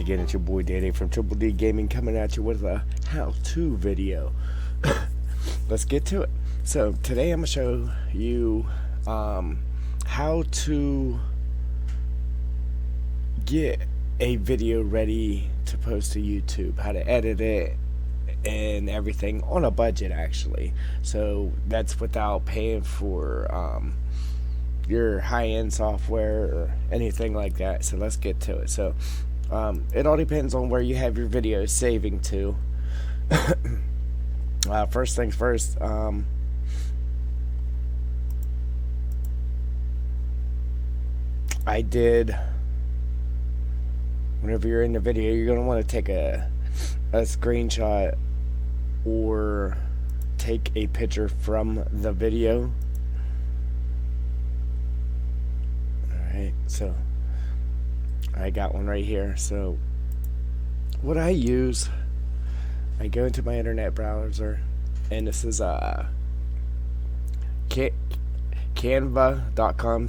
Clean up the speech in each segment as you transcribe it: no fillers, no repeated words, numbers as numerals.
again, it's your boy Danny from Triple D Gaming coming at you with a how-to video. Let's get to it. So today I'm going to show you how to get a video ready to post to YouTube, how to edit it and everything on a budget actually. So that's without paying for your high-end software or anything like that. So let's get to it. So it all depends on where you have your videos saving to. First things first, whenever you're in the video, you're going to want to take a screenshot or take a picture from the video. Alright, so I got one right here. So what I use, I go into my internet browser, and this is canva.com, canva.com.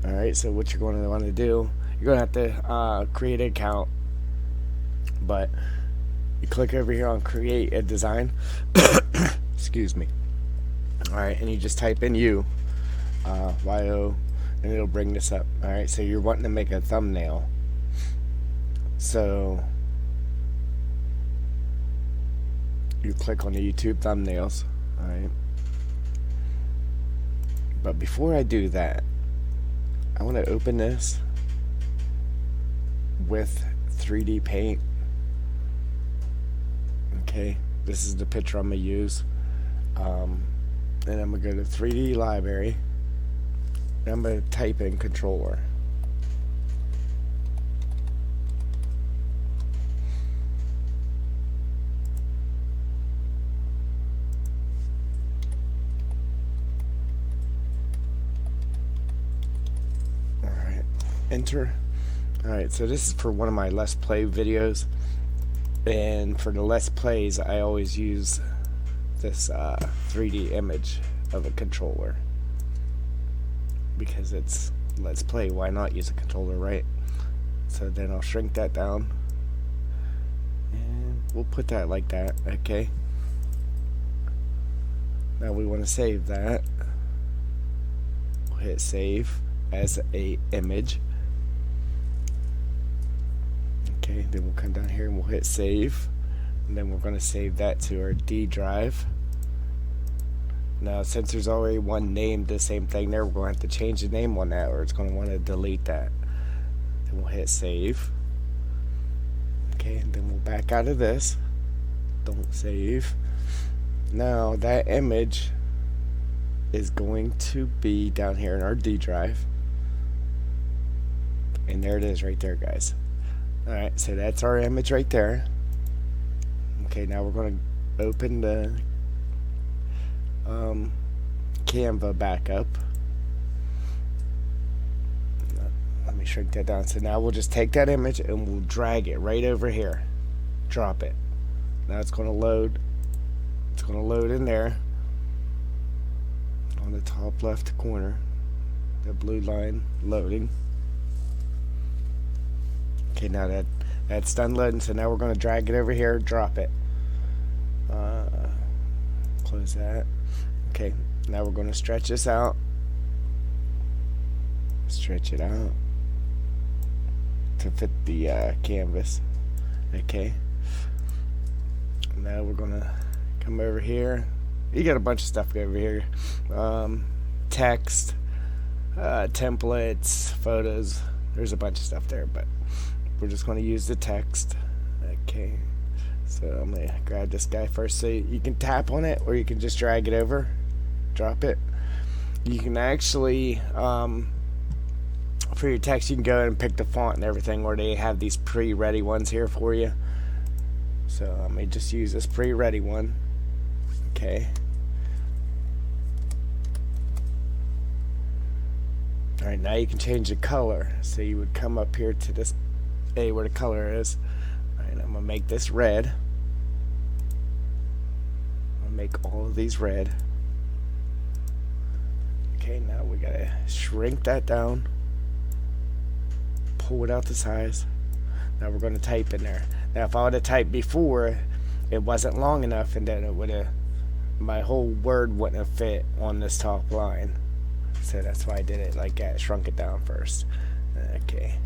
Alright, so what you're going to want to do, you're going to have to create an account, but you click over here on create a design. Excuse me. Alright, and you just type in YO, and it'll bring this up. Alright, so you're wanting to make a thumbnail. So you click on the YouTube thumbnails. Alright, but before I do that, I want to open this with 3D Paint. Okay, this is the picture I'm going to use. And I'm going to go to 3D library, and I'm going to type in controller. Alright, enter. Alright, so this is for one of my Let's Play videos, and for the Let's Plays I always use this 3D image of a controller because it's Let's Play. Why not use a controller, right? So then I'll shrink that down and we'll put that like that. Okay, now we want to save that. We'll hit save as a image. Okay, then we'll come down here and we'll hit save, and then we're going to save that to our D drive. Now, since there's already one named the same thing there, we're going to have to change the name on that, or it's going to want to delete that. Then we'll hit save. Okay, and then we'll back out of this. Don't save. Now, that image is going to be down here in our D drive. And there it is right there, guys. Alright, so that's our image right there. Okay, now we're going to open the Canva back up. Let me shrink that down. So now we'll just take that image and we'll drag it right over here. Drop it. Now it's going to load. It's going to load in there on the top left corner. The blue line loading. Okay, now that's done loading, so now we're going to drag it over here, drop it. Close that. Okay, now we're going to stretch this out. Stretch it out to fit the canvas. Okay. Now we're going to come over here. You got a bunch of stuff over here. Text, templates, photos. There's a bunch of stuff there, but we're just going to use the text. Okay, so I'm going to grab this guy first. So you can tap on it, or you can just drag it over, drop it. You can actually, for your text, you can go and pick the font and everything, or they have these pre-ready ones here for you. So I may just use this pre-ready one. Okay. Alright, now you can change the color. So you would come up here to this A where the color is. Alright, I'm going to make this red. I'm going to make all of these red. Okay, now we gotta shrink that down, pull it out to size. Now we're gonna type in there. Now if I would have typed before, it wasn't long enough, and then it would have, my whole word wouldn't have fit on this top line. So that's why I did it like that, shrunk it down first. Okay.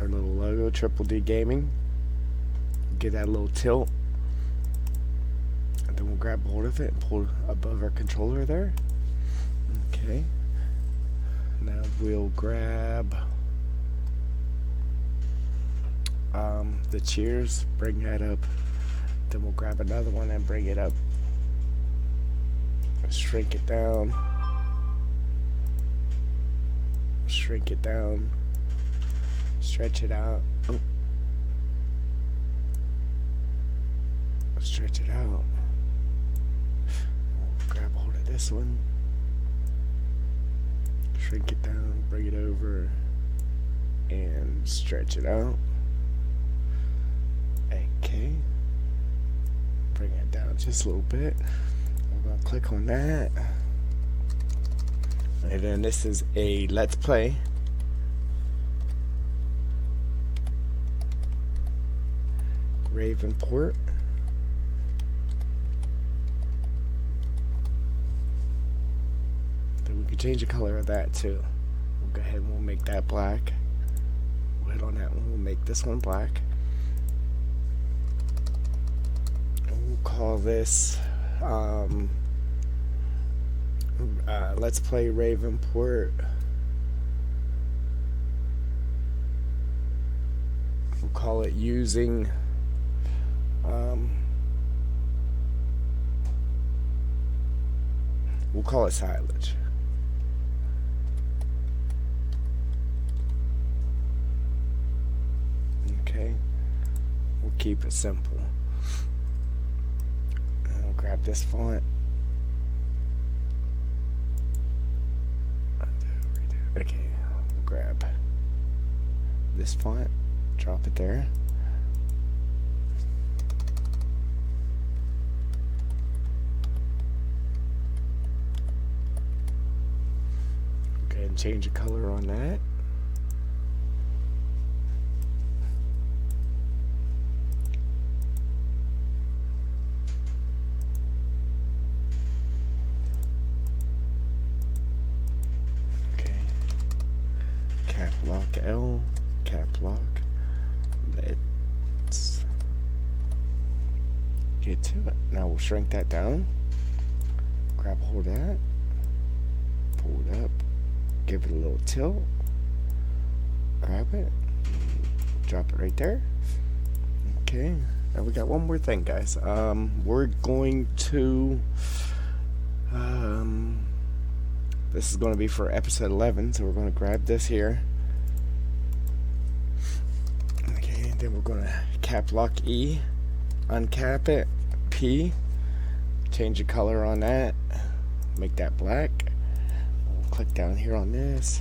Our little logo, Triple D Gaming. Give that a little tilt, and then we'll grab hold of it and pull above our controller there. Okay. Now we'll grab the cheers, bring that up. Then we'll grab another one and bring it up. Shrink it down. Shrink it down. Stretch it out. Oh. Stretch it out. We'll grab hold of this one. Shrink it down, bring it over, and stretch it out. Okay. Bring it down just a little bit. I'm going to click on that. And then this is a Let's Play. Ravenport. Then we can change the color of that too. We'll go ahead and we'll make that black. We'll hit on that one. We'll make this one black. And we'll call this Let's Play Ravenport. We'll call it using we'll call it silage. Okay, we'll keep it simple. And we'll grab this font. Okay, we'll grab this font, drop it there. And change the color on that. Okay. Cap lock L, cap lock. Let's get to it. Now we'll shrink that down. Grab hold of that. Pull it up. Give it a little tilt, grab it, drop it right there. Okay, now we got one more thing, guys. We're going to this is going to be for episode 11, so we're going to grab this here. Okay, and then we're going to cap lock E, uncap it, P, change the color on that, make that black. Click down here on this.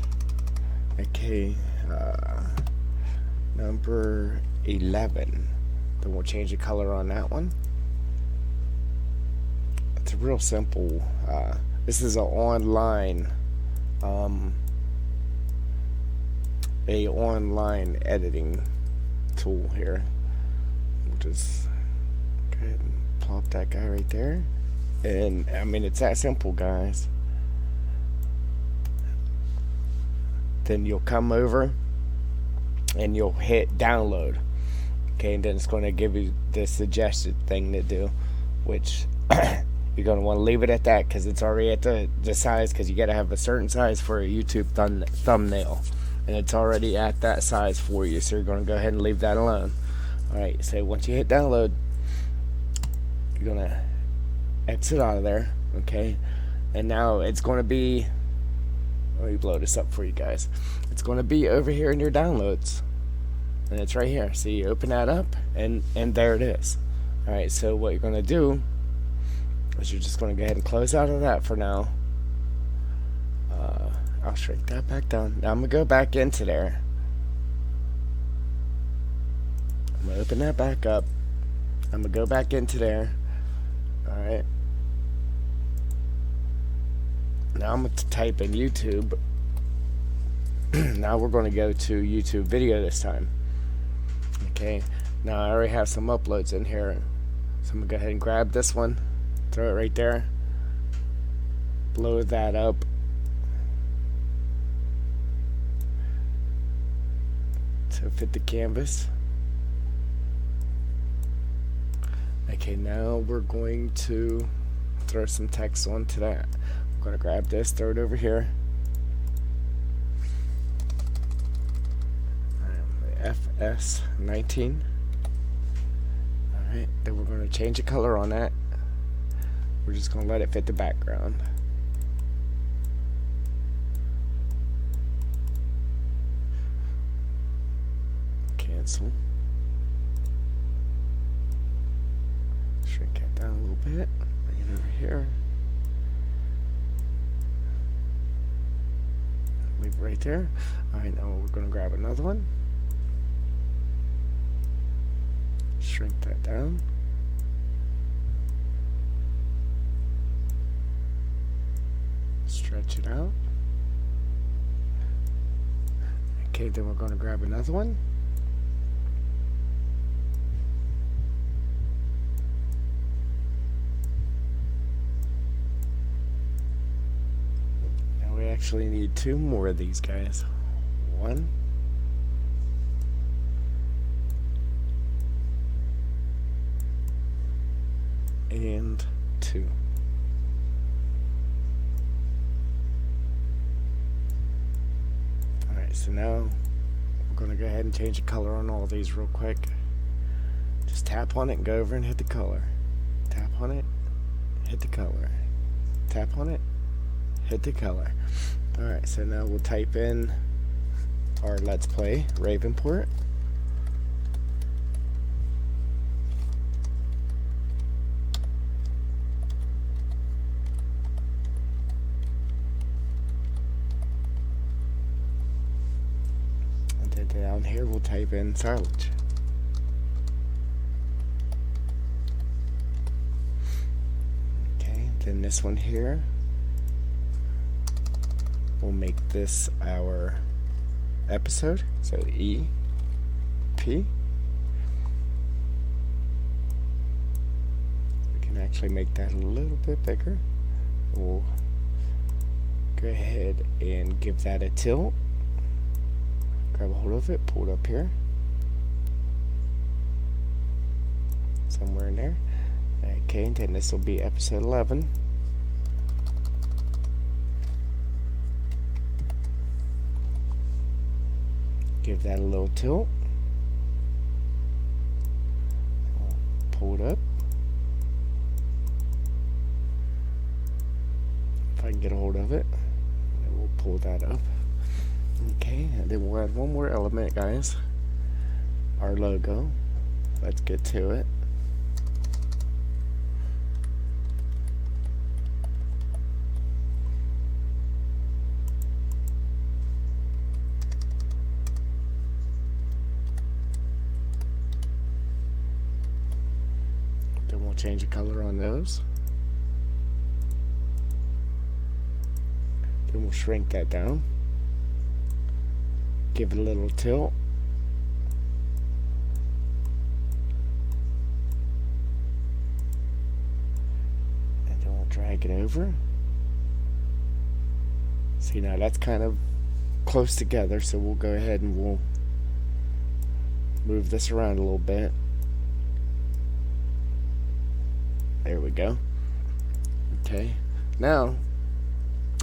Okay, number 11. Then we'll change the color on that one. It's real simple. This is an online editing tool here. We'll just go ahead and plop that guy right there. And I mean, it's that simple, guys. Then you'll come over and you'll hit download. Okay, and then it's going to give you the suggested thing to do, which you're going to want to leave it at that because it's already at the size, because you got to have a certain size for a YouTube thumbnail, and it's already at that size for you, so you're going to go ahead and leave that alone. Alright, so once you hit download, you're going to exit out of there. Okay, and now it's going to be, let me blow this up for you guys. It's going to be over here in your downloads. and it's right here. See, you open that up, and there it is. Alright, so what you're going to do is you're just going to go ahead and close out of that for now. I'll shrink that back down. Now I'm going to go back into there. I'm going to open that back up. I'm going to go back into there. Alright. Now I'm going to type in YouTube. Now we're going to go to YouTube video this time. Okay. Now I already have some uploads in here. So I'm going to go ahead and grab this one. Throw it right there. Blow that up. To fit the canvas. Okay, now we're going to throw some text onto that. I'm going to grab this, throw it over here. FS19. Alright, then we're going to change the color on that. We're just going to let it fit the background. Cancel. Shrink it down a little bit. Bring it over here. Leave it right there. Alright, now we're going to grab another one. Shrink that down. Stretch it out. Okay, then we're going to grab another one. Now we actually need two more of these guys. One. And two. Alright, so now we're going to go ahead and change the color on all these real quick. Just tap on it and go over and hit the color. Tap on it, hit the color. Tap on it, hit the color. Alright, so now we'll type in our Let's Play Ravenport. Down here we'll type in silage. Okay, then this one here, we'll make this our episode, so EP. We can actually make that a little bit bigger. We'll go ahead and give that a tilt. Grab a hold of it, pull it up here. Somewhere in there. Okay, and then this will be episode 11. Give that a little tilt. Pull it up. If I can get a hold of it, then we'll pull that up. Okay, and then we'll add one more element, guys. Our logo. Let's get to it. Then we'll change the color on those. Then we'll shrink that down. Give it a little tilt. And then we'll drag it over. See, now that's kind of close together, so we'll go ahead and we'll move this around a little bit. There we go. Okay. Now,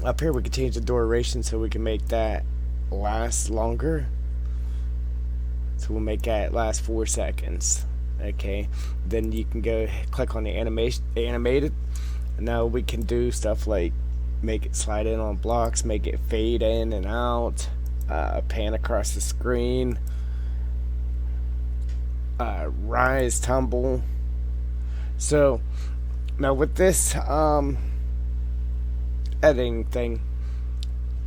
up here we can change the duration so we can make that last longer. So we'll make that last 4 seconds. Okay, then you can go click on the animated, and now we can do stuff like make it slide in on blocks, make it fade in and out, pan across the screen, rise, tumble. So now with this editing thing,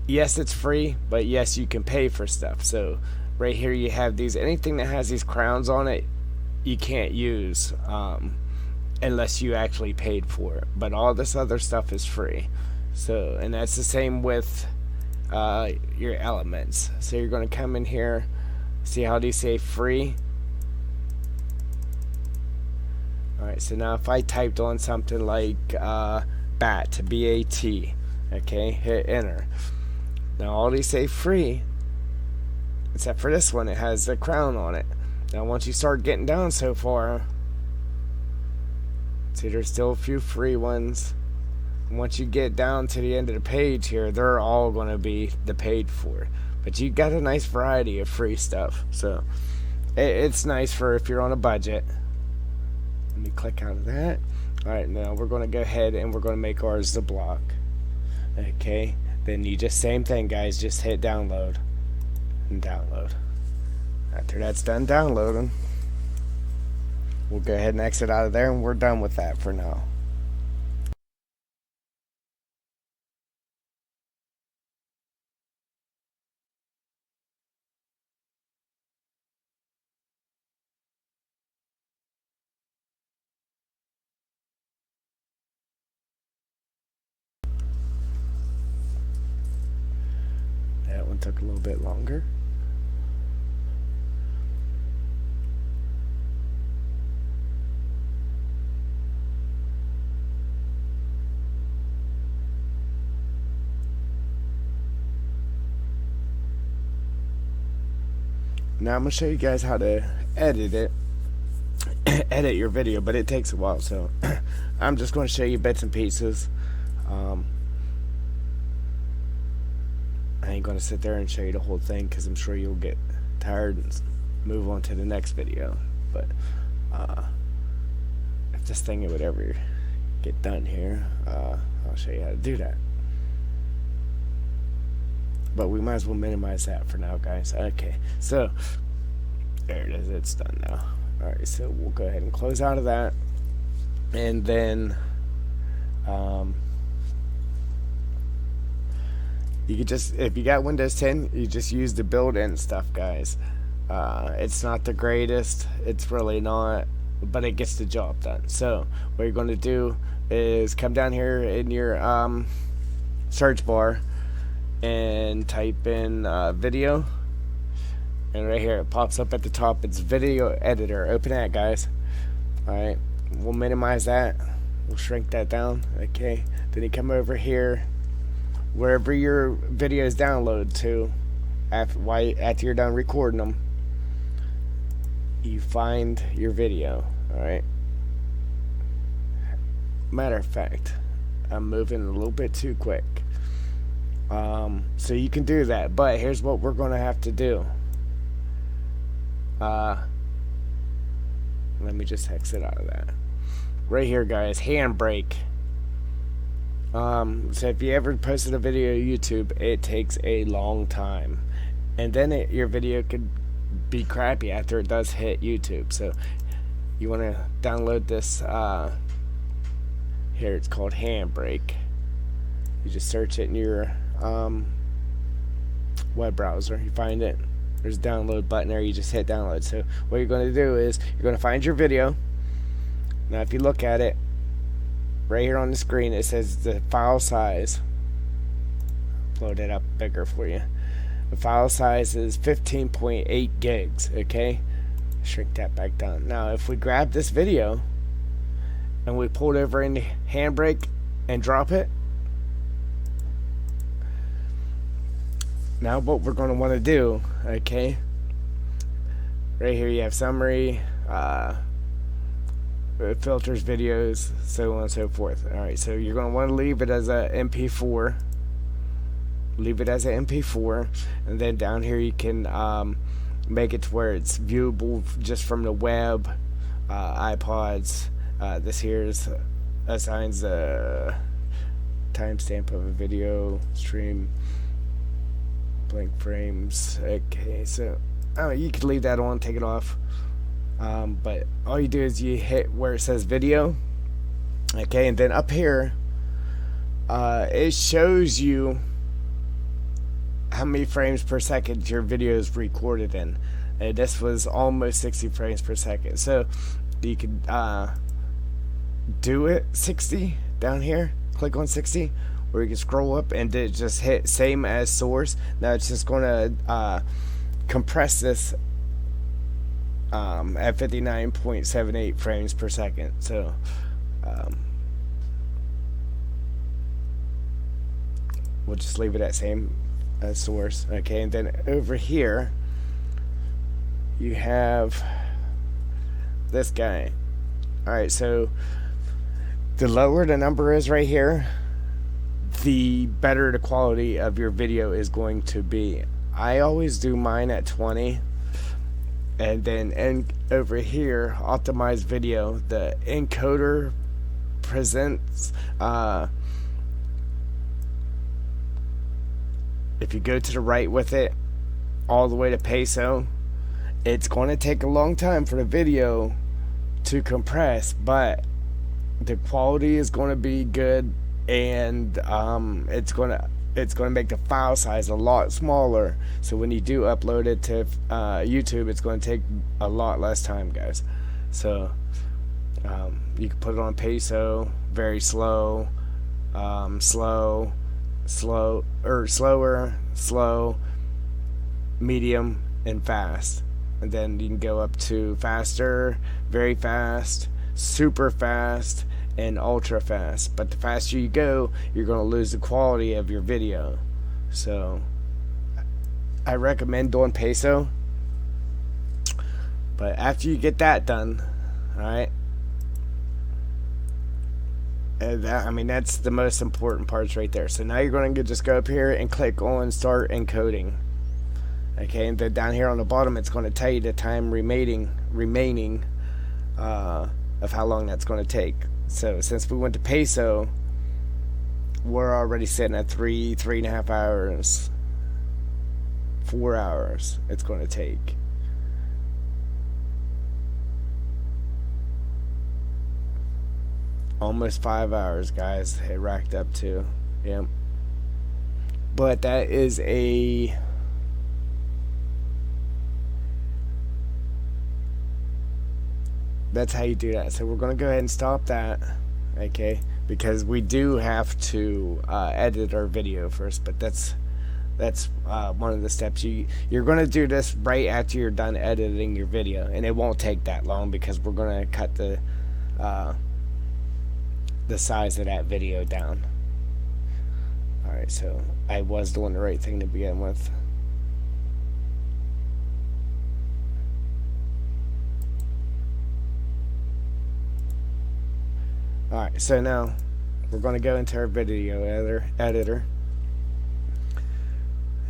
yes, it's free, but yes, you can pay for stuff. So right here you have these, anything that has these crowns on it, you can't use unless you actually paid for it. But all this other stuff is free. So, and that's the same with your elements. So you're going to come in here, see how they say free. Alright, so now if I typed on something like bat, B-A-T, okay, hit enter. Now all these say free, except for this one, it has the crown on it. Now once you start getting down so far, see there's still a few free ones. Once you get down to the end of the page here, they're all going to be the paid for. But you got a nice variety of free stuff. So it's nice for if you're on a budget. Let me click out of that. Alright, now we're going to go ahead and we're going to make ours the block. Okay, then you just, same thing guys, just hit download and download. After that's done downloading, we'll go ahead and exit out of there and we're done with that for now. That one took a little bit longer. Now I'm going to show you guys how to edit it, edit your video, but it takes a while, so I'm just going to show you bits and pieces. I ain't going to sit there and show you the whole thing because I'm sure you'll get tired and move on to the next video. But if this thing would ever get done here, I'll show you how to do that. But we might as well minimize that for now, guys. Okay, so there it is. It's done now. Alright, so we'll go ahead and close out of that. And then you could just, if you got Windows 10, you just use the built-in stuff, guys. It's not the greatest. It's really not, but it gets the job done. So what you're going to do is come down here in your search bar and type in video, and right here it pops up at the top. It's video editor. Open that, guys. Alright, we'll minimize that, we'll shrink that down. Okay, then you come over here wherever your videos download to, after you're done recording them, you find your video. Alright, matter of fact, I'm moving a little bit too quick. So you can do that, but here's what we're going to have to do. Let me just exit out of that. Right here, guys, Handbrake. So if you ever posted a video to YouTube, it takes a long time, and then your video could be crappy after it does hit YouTube. So you want to download this. Here, it's called Handbrake. You just search it in your web browser, you find it, there's a download button there, you just hit download. So what you're going to do is you're going to find your video. Now if you look at it right here on the screen, it says the file size. Load it up bigger for you. The file size is 15.8 gigs. Okay, shrink that back down. Now if we grab this video and we pull it over into Handbrake and drop it, now what we're going to want to do, okay, right here you have summary, filters, videos, so on and so forth. Alright, so you're going to want to leave it as a MP4. Leave it as an MP4, and then down here you can make it to where it's viewable just from the web, iPods. This here assigns a timestamp of a video stream, blank frames. Okay, so you can leave that on, take it off. But all you do is you hit where it says video, okay, and then up here it shows you how many frames per second your video is recorded in. And this was almost 60 frames per second, so you could do it 60 down here, click on 60, or you can scroll up and just hit same as source. Now it's just going to compress this at 59.78 frames per second. So we'll just leave it at same as source, okay. And then over here you have this guy. Alright, so the lower the number is right here, the better the quality of your video is going to be. I always do mine at 20, and then over here, optimize video, the encoder presents if you go to the right with it all the way to peso, it's going to take a long time for the video to compress, but the quality is going to be good, and it's going to make the file size a lot smaller, so when you do upload it to YouTube, it's going to take a lot less time, guys. So you can put it on peso, very slow, slower, slow, medium, and fast. And then you can go up to faster, very fast, super fast, and ultra fast. But the faster you go, you're going to lose the quality of your video. So I recommend doing peso. But after you get that done, alright, that's the most important parts right there. So now you're going to just go up here and click on start encoding. Okay, and then down here on the bottom, it's going to tell you the time remaining of how long that's going to take. So since we went to peso, we're already sitting at 3.5 hours, 4 hours it's going to take. Almost 5 hours, guys. It racked up to, yeah. But that is that's how you do that. So we're going to go ahead and stop that, okay, because we do have to edit our video first, but that's one of the steps. You're going to do this right after you're done editing your video, and it won't take that long because we're going to cut the size of that video down. Alright, so I was doing the right thing to begin with. Alright, so now we're going to go into our video editor.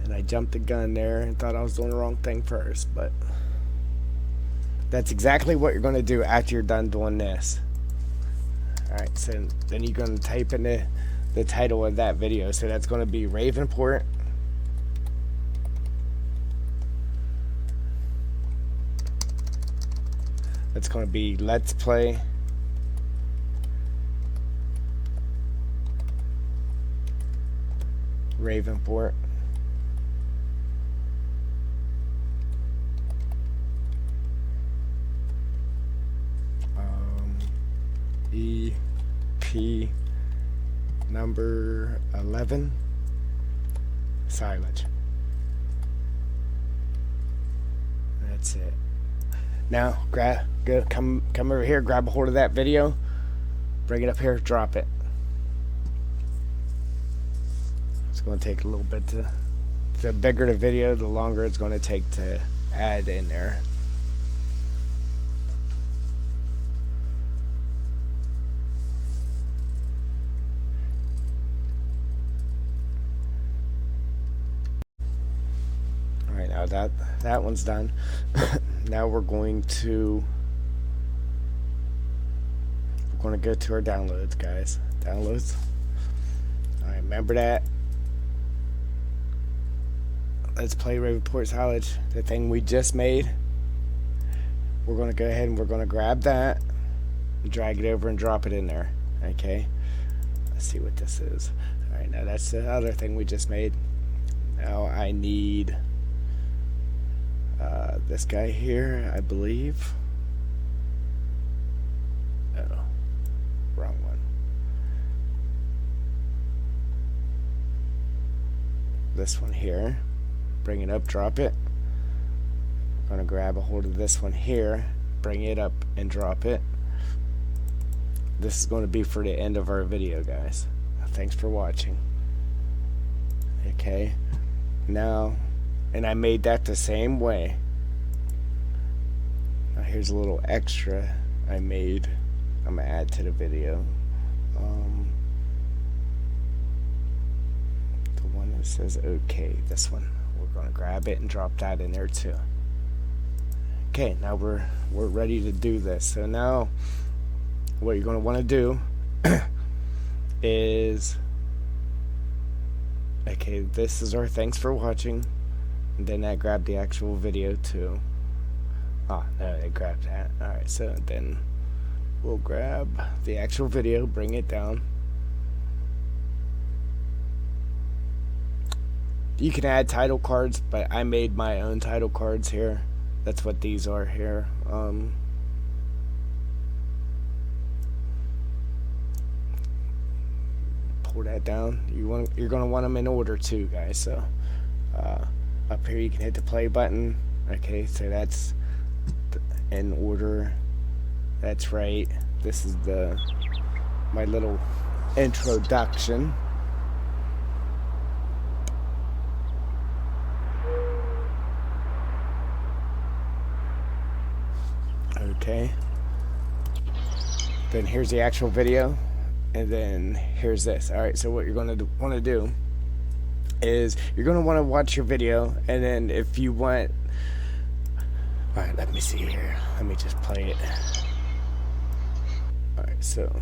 And I jumped the gun there and thought I was doing the wrong thing first, but that's exactly what you're going to do after you're done doing this. Alright, so then you're going to type in the title of that video. So that's going to be Ravenport. That's going to be Let's Play Ravenport. EP number 11, silage. That's it. Now come over here, grab a hold of that video, bring it up here, drop it. It's going to take a little bit the bigger the video, the longer it's going to take to add in there. Alright, now that one's done. Now we're going to go to our downloads, guys. Downloads. Alright, remember that. Let's Play Ravenport Silage, the thing we just made. we're going to go ahead and we're going to grab that, drag it over and drop it in there. Okay, let's see what this is. Alright, now that's the other thing we just made. Now I need this guy here, I believe. Oh, wrong one. This one here. Bring it up, drop it. I'm going to grab a hold of this one here, bring it up and drop it. This is going to be for the end of our video, guys. Thanks for watching. Okay, now, and I made that the same way. Now here's a little extra I made. I'm going to add to the video. The one that says okay, this one. We're going to grab it and drop that in there too. Okay, now we're ready to do this. So now what you're going to want to do is, okay, this is our thanks for watching, and then I grabbed the actual video too. Ah, no, I grabbed that. Alright, so then we'll grab the actual video, bring it down. You can add title cards, but I made my own title cards here. That's what these are here. Pull that down. You're gonna want them in order too, guys. So up here you can hit the play button. Okay, so that's in order. That's right. This is my little introduction. Okay. Then here's the actual video. And then here's this. Alright, so what you're going to want to do is you're going to want to watch your video, and then if you want... Alright, let me see here. Let me just play it. Alright, so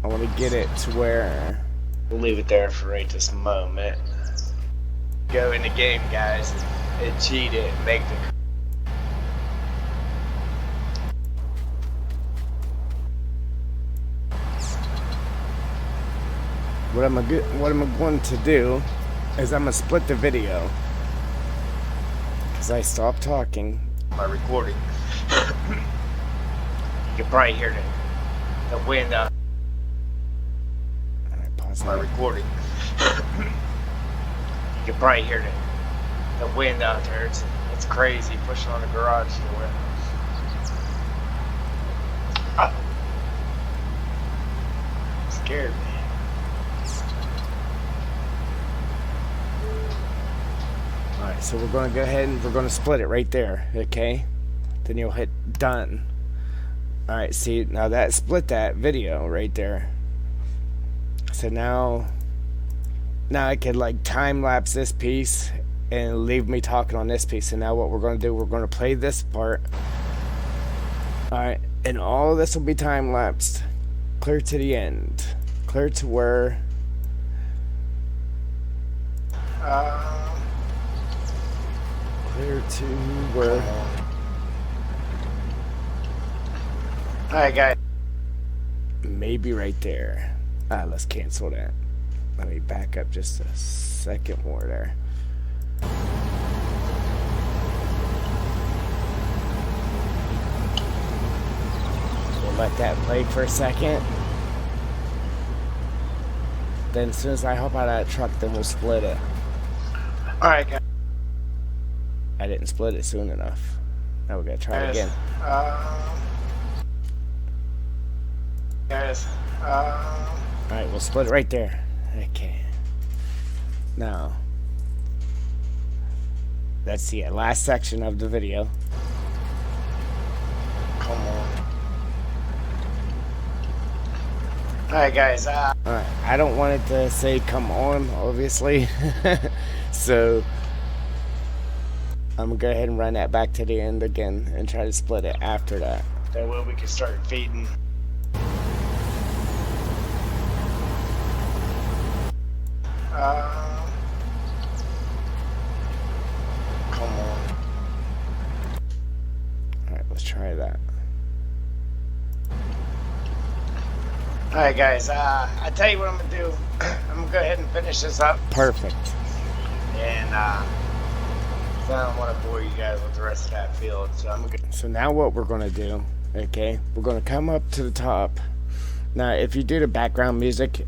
I want to get it to where... We'll leave it there for right this moment. Go in the game, guys, and cheat it. Make the... What I'm going to do is I'm going to split the video because I stopped talking. My recording. You can probably hear the wind out. Alright, pause my recording. You can probably hear the wind out there. It's crazy pushing on the garage door. Scared me. Alright, so we're going to go ahead and we're going to split it right there, okay? Then you'll hit done. Alright, see, now that split that video right there. So now I can like time lapse this piece and leave me talking on this piece. And now what we're going to do, we're going to play this part. Alright, and all of this will be time lapsed. Clear to the end. Clear to where... Clear to where... Alright, guys. Maybe right there. Let's cancel that. Let me back up just a second more there. We'll let that play for a second. Then as soon as I hop out of that truck, then we'll split it. Alright, guys. I didn't split it soon enough. Now we gotta try it again. Alright, we'll split it right there. Okay. Now, that's the last section of the video. Come on. Alright, guys. Alright, I don't want it to say come on, obviously. So, I'm gonna go ahead and run that back to the end again and try to split it after that. That way we can start feeding. Come on. Alright, let's try that. Alright guys, I tell you what I'm gonna do. I'm gonna go ahead and finish this up. Perfect. And I don't want to bore you guys with the rest of that field, so I'm gonna. So now what we're gonna do, okay? We're gonna come up to the top. Now, if you do the background music,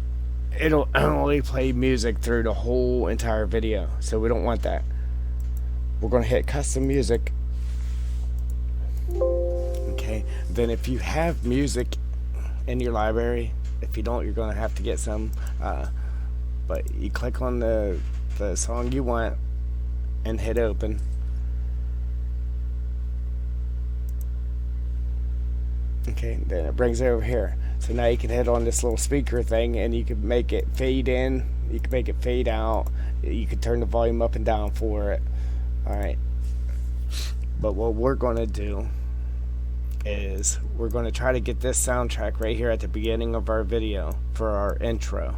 it'll only play music through the whole entire video, so we don't want that. We're gonna hit custom music. Okay. Then if you have music in your library, if you don't, you're gonna have to get some. But you click on the song you want and hit open. Okay, then it brings it over here. So now you can hit on this little speaker thing and you can make it fade in, you can make it fade out, you can turn the volume up and down for it. Alright. But what we're gonna do is we're gonna try to get this soundtrack right here at the beginning of our video for our intro.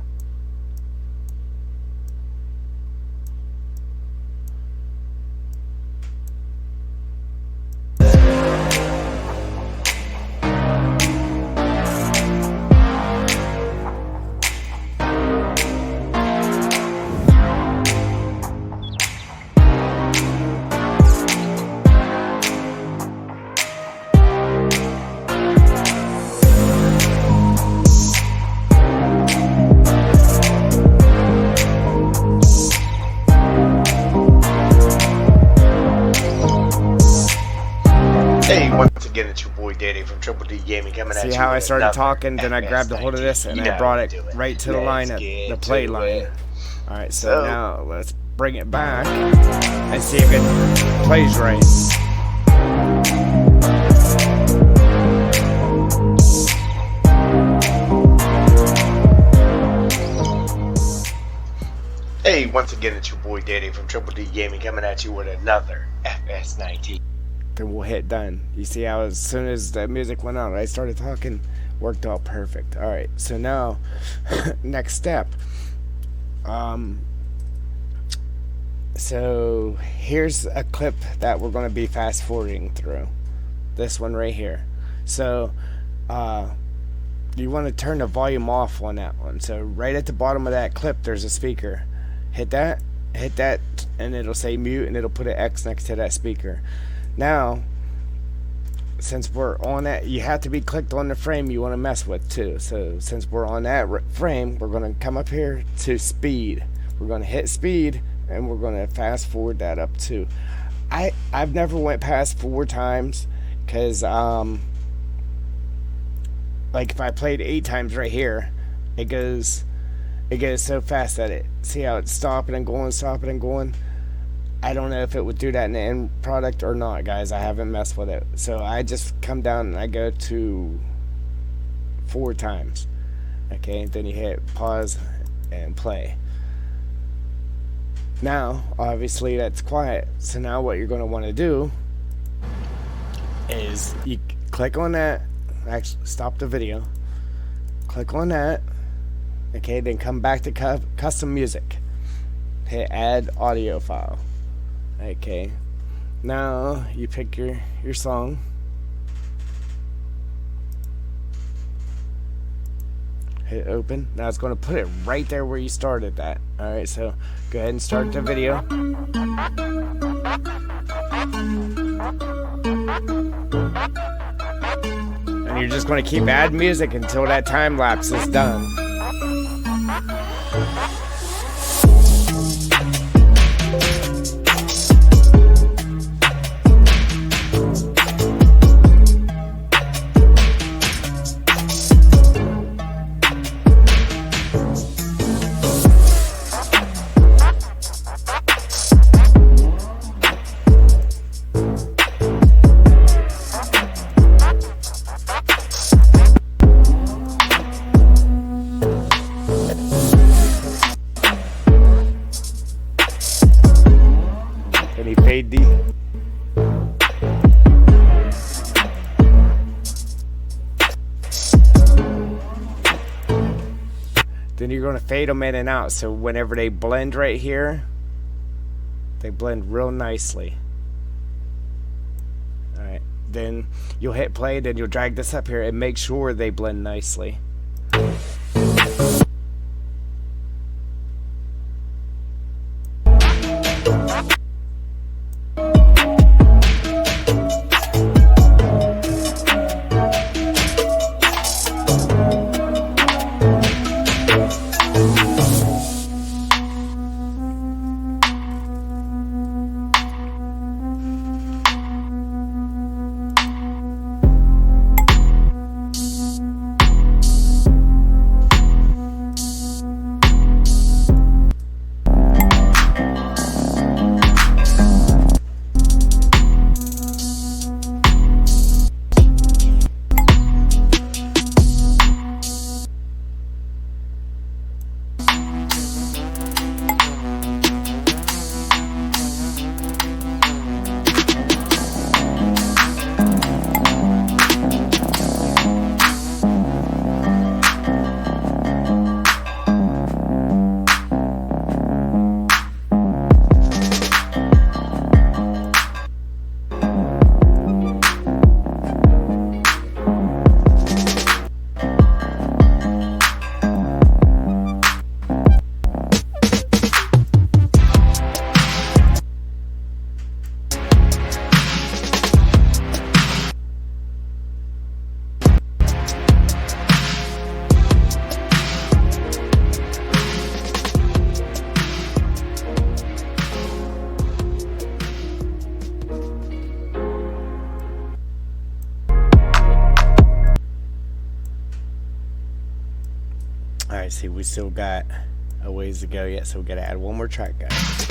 Once again, it's your boy Daddy from Triple D Gaming coming at you. See how I started talking, then I grabbed a hold of this and I brought it right to the line, the play line. Alright, so now let's bring it back and see if it plays right. Hey, once again, it's your boy Daddy from Triple D Gaming coming at you with another FS19. Then we'll hit done. You see how as soon as the music went on, I started talking, worked out perfect. Alright, so now, next step. So here's a clip that we're going to be fast forwarding through. This one right here. So, you want to turn the volume off on that one. So right at the bottom of that clip, there's a speaker. Hit that, and it'll say mute, and it'll put an X next to that speaker. Now, since we're on that, you have to be clicked on the frame you want to mess with too. So since we're on that frame, we're going to come up here to speed. We're going to hit speed, and we're going to fast forward that up too. I've never went past 4 times because like if I played 8 times right here, it goes so fast that it, see how it's stopping and going. I don't know if it would do that in the end product or not, guys. I haven't messed with it. So I just come down and I go to 4 times. Okay, then you hit pause and play. Now, obviously that's quiet. So now what you're going to want to do is you click on that. Actually, stop the video. Click on that. Okay, then come back to custom music. Hit add audio file. Okay, now you pick your song. Hit open. Now it's going to put it right there where you started that. Alright, so go ahead and start the video. And you're just going to keep adding music until that time lapse is done. Fade the then you're going to fade them in and out, so whenever they blend right here, they blend real nicely. Alright, then you'll hit play, then you'll drag this up here and make sure they blend nicely. Alright, see, we still got a ways to go yet, so we gotta add one more track, guys.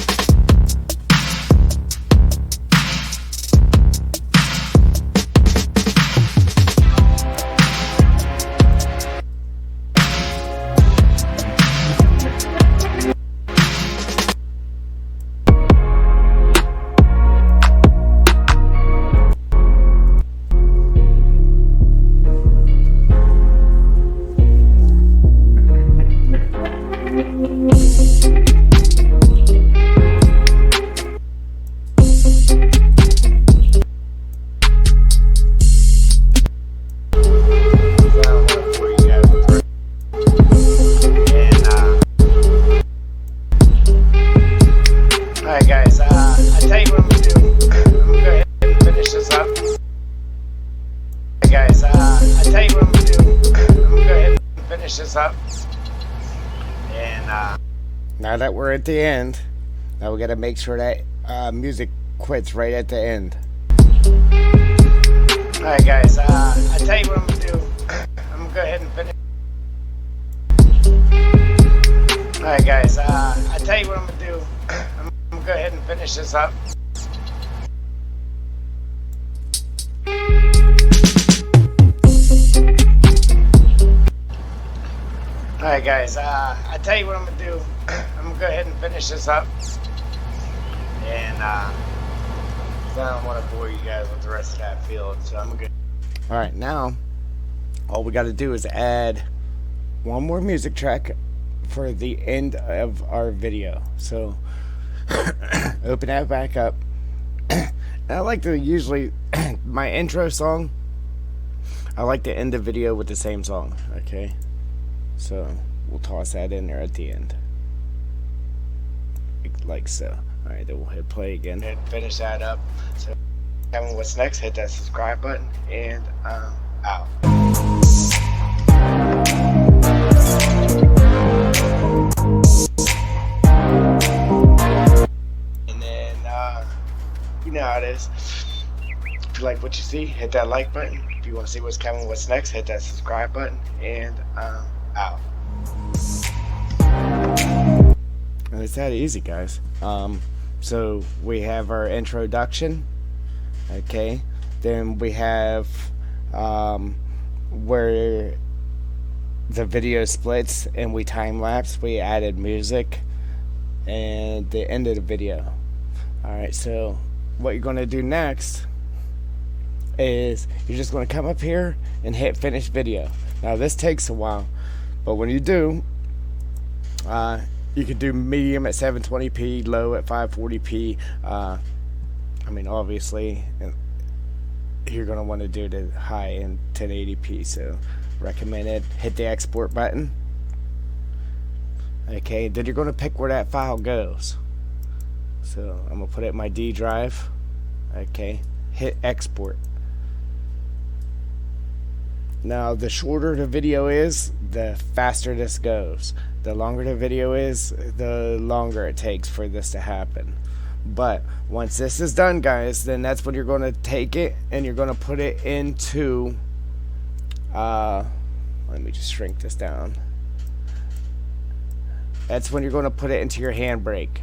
Alright guys, I tell you what I'm gonna do. I'm gonna go ahead and finish this up. Hey guys, I tell you what I'm gonna do. I'm gonna go ahead and finish this up. And now that we're at the end, now we gotta make sure that music quits right at the end. Alright guys, I tell you what I'm gonna do. I'm gonna go ahead and finish. Alright guys, I tell you what I'm gonna do. I'm gonna go ahead and finish this up. Alright guys, I tell you what I'm gonna do. I'm gonna go ahead and finish this up. And I don't want to bore you guys with the rest of that field, so I'm gonna. Alright, now all we gotta do is add one more music track for the end of our video. So open that back up. And I like to usually my intro song, I like to end the video with the same song. Okay, so we'll toss that in there at the end like so. Alright, then we'll hit play again and finish that up. So tell me what's next, hit that subscribe button, and out. And then you know how it is. If you like what you see, hit that like button. If you want to see what's coming, what's next, hit that subscribe button, and out. And it's that easy, guys. So we have our introduction, okay, then we have where the video splits and we time lapse, we added music, and the end of the video. Alright, so what you're going to do next is you're just going to come up here and hit finish video. Now this takes a while, but when you do, you can do medium at 720p, low at 540p. I mean, obviously, you're going to want to do it high in 1080p. So recommend it. Hit the export button. Okay, then you're going to pick where that file goes. So I'm going to put it in my D drive. Okay, hit export. Now the shorter the video is, the faster this goes. The longer the video is, the longer it takes for this to happen. But once this is done, guys, then that's when you're going to take it and you're going to put it into let me just shrink this down. That's when you're going to put it into your Handbrake.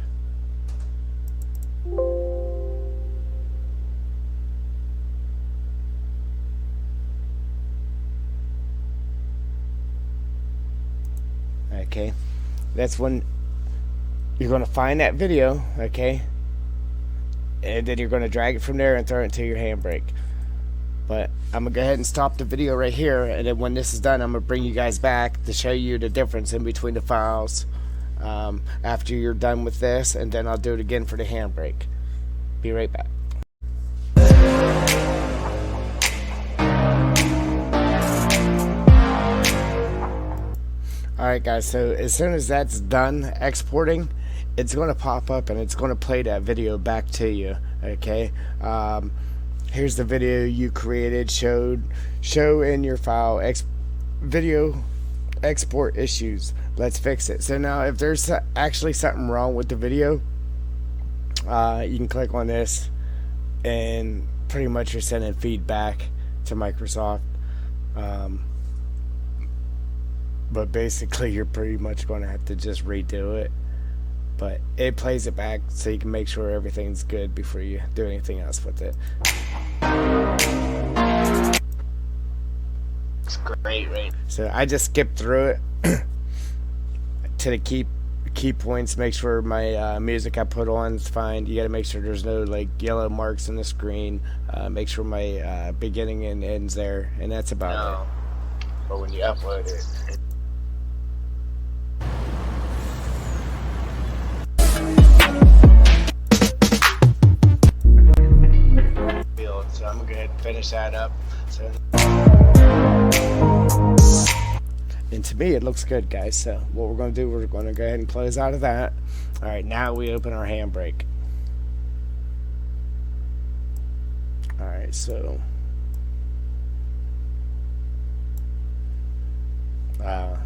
Okay, that's when you're going to find that video, okay, and then you're going to drag it from there and throw it into your Handbrake. But I'm going to go ahead and stop the video right here, and then when this is done, I'm going to bring you guys back to show you the difference in between the files after you're done with this, and then I'll do it again for the Handbrake. Be right back. Alright guys, so as soon as that's done exporting, it's going to pop up and it's going to play that video back to you. Okay, here's the video you created. Show in your file video export issues. Let's fix it. So now if there's actually something wrong with the video, you can click on this and pretty much you're sending feedback to Microsoft. But basically you're pretty much going to have to just redo it, but it plays it back so you can make sure everything's good before you do anything else with it. It's great, right? So I just skipped through it to the key points, make sure my music I put on is fine. You got to make sure there's no like yellow marks on the screen, make sure my beginning and ends there, and that's about it. But when you upload it, so I'm gonna go ahead and finish that up. So, and to me it looks good, guys. So what we're going to do, we're going to go ahead and close out of that. Alright, now we open our Handbrake. Alright, so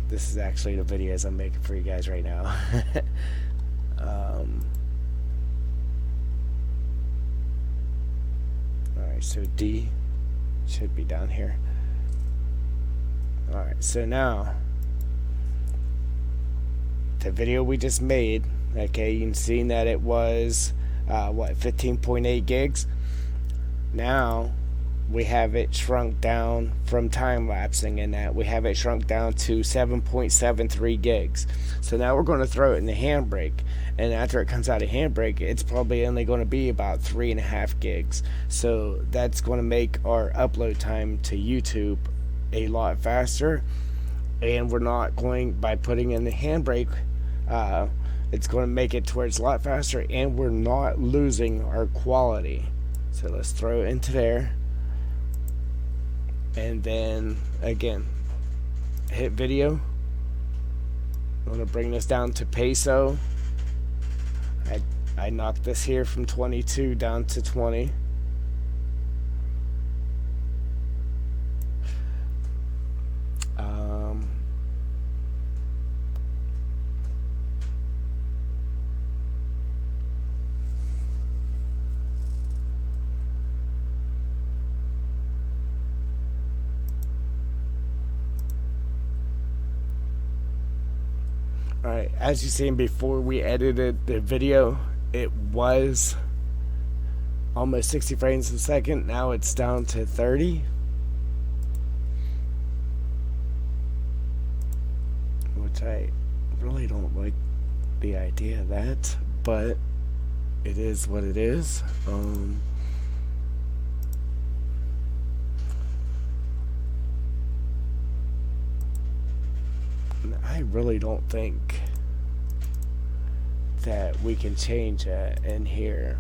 this is actually the videos I'm making for you guys right now. Alright, so D should be down here. Alright, so now the video we just made, okay, you can see that it was what, 15.8 gigs. Now we have it shrunk down from time lapsing, and that we have it shrunk down to 7.73 gigs. So now we're going to throw it in the Handbrake, and after it comes out of Handbrake, it's probably only going to be about 3.5 gigs. So that's going to make our upload time to YouTube a lot faster, and we're not going, by putting in the Handbrake, it's going to make it towards a lot faster, and we're not losing our quality. So let's throw it into there. And then again, hit video. I'm going to bring this down to peso. I knocked this here from 22 down to 20. Alright, as you've seen before we edited the video, it was almost 60 frames a second. Now it's down to 30. Which I really don't like the idea of that, but it is what it is. I really don't think that we can change that in here.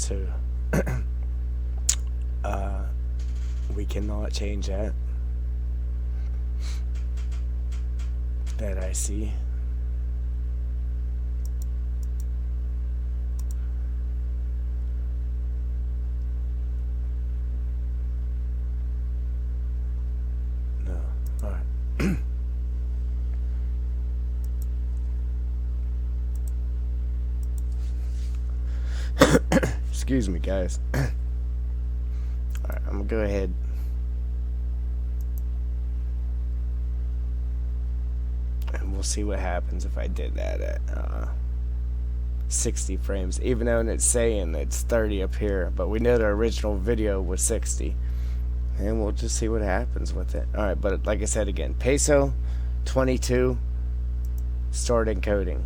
So we cannot change that I see. No. All right. Excuse me, guys. Alright, I'm gonna go ahead. And we'll see what happens if I did that at 60 frames. Even though it's saying it's 30 up here. But we know the original video was 60. And we'll just see what happens with it. Alright, but like I said again, peso 22, start encoding.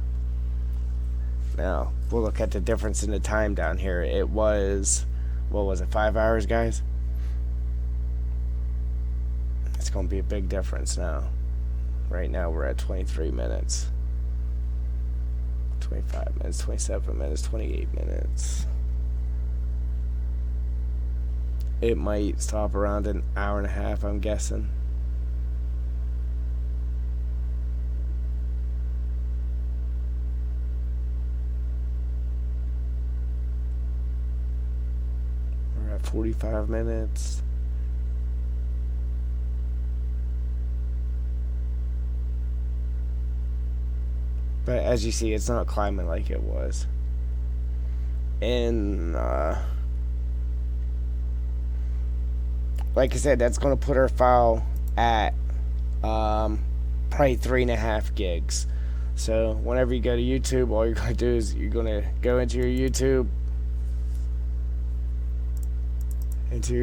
Now, we'll look at the difference in the time down here. It was, what was it, 5 hours, guys? It's going to be a big difference now. Right now, we're at 23 minutes. 25 minutes, 27 minutes, 28 minutes. It might stop around an hour and a half, I'm guessing. We're at 45 minutes. But as you see, it's not climbing like it was. And like I said, that's going to put our file at probably 3.5 gigs. So whenever you go to YouTube, all you're going to do is you're going to go into your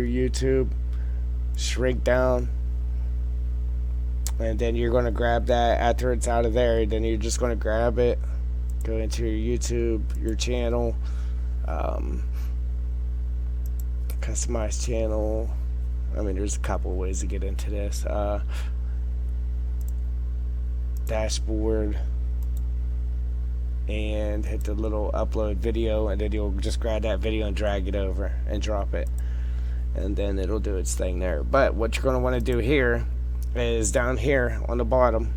YouTube, shrink down, and then you're going to grab that after it's out of there. Then you're just going to grab it, go into your YouTube, your channel, customize channel. I mean, there's a couple of ways to get into this. Dashboard, and hit the little upload video, and then you'll just grab that video and drag it over and drop it, and then it'll do its thing there. But what you're going to want to do here is down here on the bottom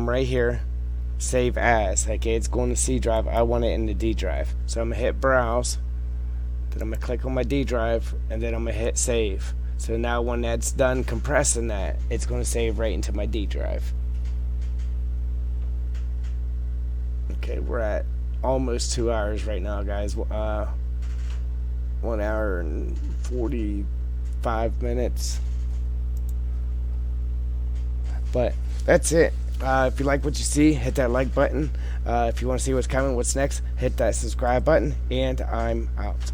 right here, save as. Okay, it's going to C drive. I want it in the D drive, so I'm gonna hit browse, then I'm gonna click on my D drive, and then I'm gonna hit save. So now when that's done compressing that, it's gonna save right into my D drive. Okay, we're at almost 2 hours right now, guys. 1 hour and 45 minutes. But that's it. If you like what you see, hit that like button. If you want to see what's coming, what's next, hit that subscribe button. And I'm out.